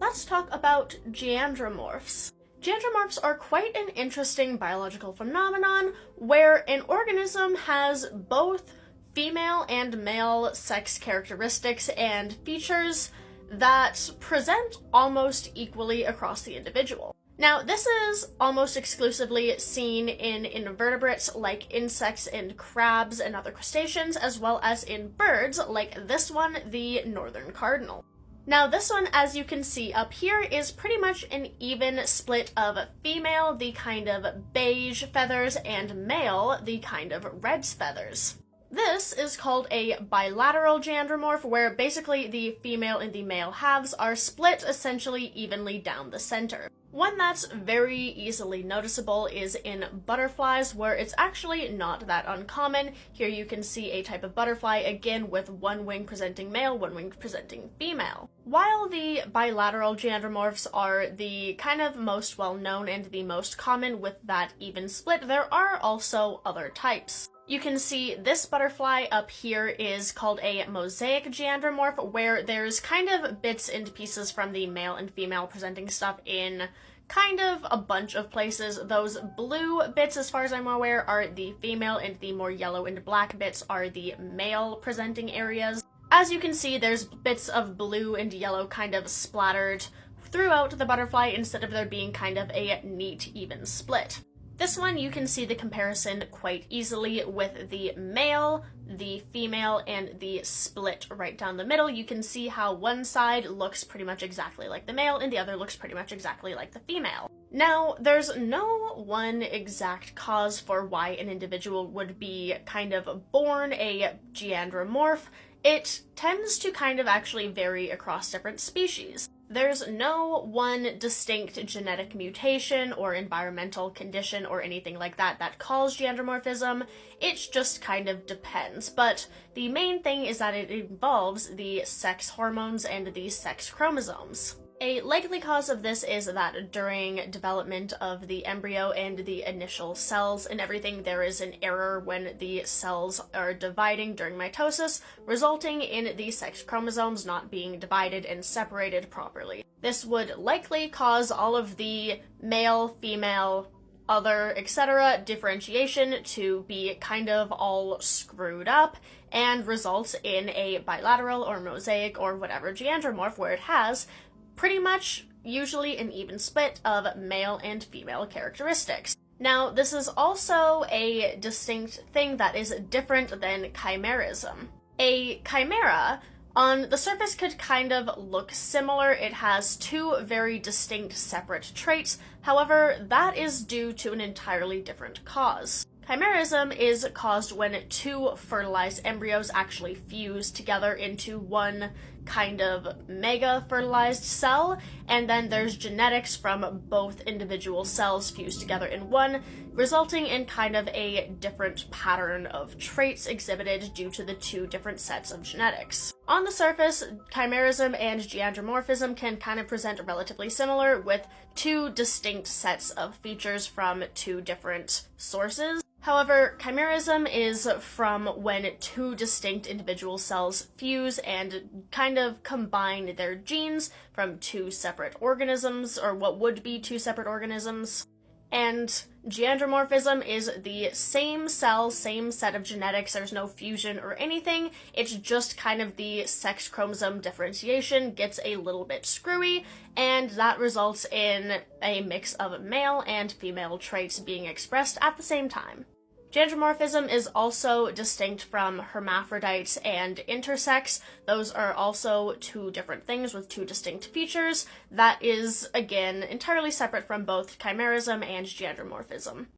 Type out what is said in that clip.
Let's talk about Gynandromorphs. Gynandromorphs are quite an interesting biological phenomenon where an organism has both female and male sex characteristics and features that present almost equally across the individual. Now, this is almost exclusively seen in invertebrates like insects and crabs and other crustaceans, as well as in birds like this one, the northern cardinal. Now, this one, as you can see up here, is pretty much an even split of female, the kind of beige feathers, and male, the kind of red feathers. This is called a bilateral gynandromorph, where basically the female and the male halves are split essentially evenly down the center. One that's very easily noticeable is in butterflies, where it's actually not that uncommon. Here you can see a type of butterfly, again with one wing presenting male, one wing presenting female. While the bilateral gynandromorphs are the kind of most well-known and the most common with that even split, there are also other types. You can see this butterfly up here is called a mosaic gynandromorph, where there's kind of bits and pieces from the male and female presenting stuff in kind of a bunch of places. Those blue bits, as far as I'm aware, are the female, and the more yellow and black bits are the male presenting areas. As you can see, there's bits of blue and yellow kind of splattered throughout the butterfly instead of there being kind of a neat, even split. This one, you can see the comparison quite easily with the male, the female, and the split right down the middle. You can see how one side looks pretty much exactly like the male and the other looks pretty much exactly like the female. Now, there's no one exact cause for why an individual would be kind of born a gynandromorph. It tends to kind of actually vary across different species. There's no one distinct genetic mutation or environmental condition or anything like that that causes gynandromorphism. It just kind of depends. But the main thing is that it involves the sex hormones and the sex chromosomes. A likely cause of this is that during development of the embryo and the initial cells and everything, there is an error when the cells are dividing during mitosis, resulting in the sex chromosomes not being divided and separated properly. This would likely cause all of the male, female, other, etc. differentiation to be kind of all screwed up and results in a bilateral or mosaic or whatever gynandromorph, where it has pretty much usually an even split of male and female characteristics. Now, this is also a distinct thing that is different than chimerism. A chimera, on the surface, could kind of look similar. It has two very distinct separate traits. However, that is due to an entirely different cause. Chimerism is caused when two fertilized embryos actually fuse together into one kind of mega fertilized cell, and then there's genetics from both individual cells fused together in one, resulting in kind of a different pattern of traits exhibited due to the two different sets of genetics. On the surface, chimerism and gynandromorphism can kind of present relatively similar, with two distinct sets of features from two different sources. However, chimerism is from when two distinct individual cells fuse and kind of combine their genes from two separate organisms, or what would be two separate organisms. And gynandromorphism is the same cell, same set of genetics, there's no fusion or anything, it's just kind of the sex chromosome differentiation gets a little bit screwy, and that results in a mix of male and female traits being expressed at the same time. Gynandromorphism is also distinct from hermaphrodites and intersex. Those are also two different things with two distinct features. That is, again, entirely separate from both chimerism and gynandromorphism.